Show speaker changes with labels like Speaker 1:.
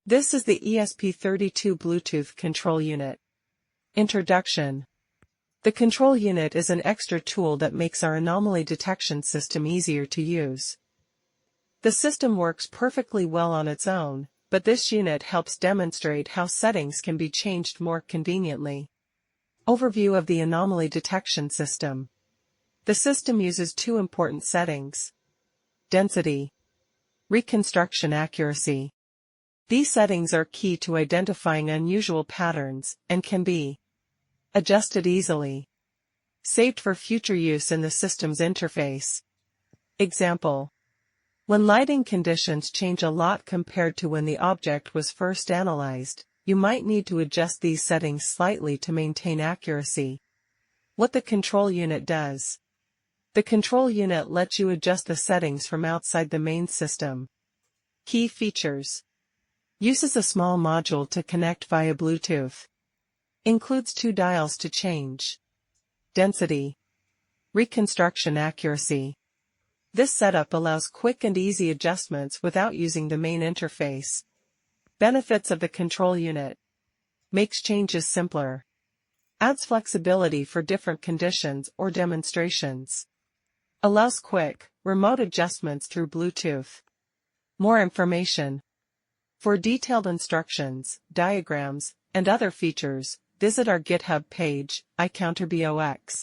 Speaker 1: This is the ESP32 Bluetooth Control Unit. Introduction. The control unit is an extra tool that makes our anomaly detection system easier to use. The system works perfectly well on its own, but this unit helps demonstrate how settings can be changed more conveniently. Overview of the anomaly detection system. The system uses two important settings: density, reconstruction accuracy. These settings are key to identifying unusual patterns and can be adjusted easily, saved for future use in the system's interface. Example: when lighting conditions change a lot compared to when the object was first analyzed, you might need to adjust these settings slightly to maintain accuracy. What the control unit does. The control unit lets you adjust the settings from outside the main system. Key features. Uses a small module to connect via Bluetooth. Includes two dials to change. Density. Reconstruction accuracy. This setup allows quick and easy adjustments without using the main interface. Benefits of the control unit. Makes changes simpler. Adds flexibility for different conditions or demonstrations. Allows quick, remote adjustments through Bluetooth. More information. For detailed instructions, diagrams, and other features, visit our GitHub page, iCounterBOX.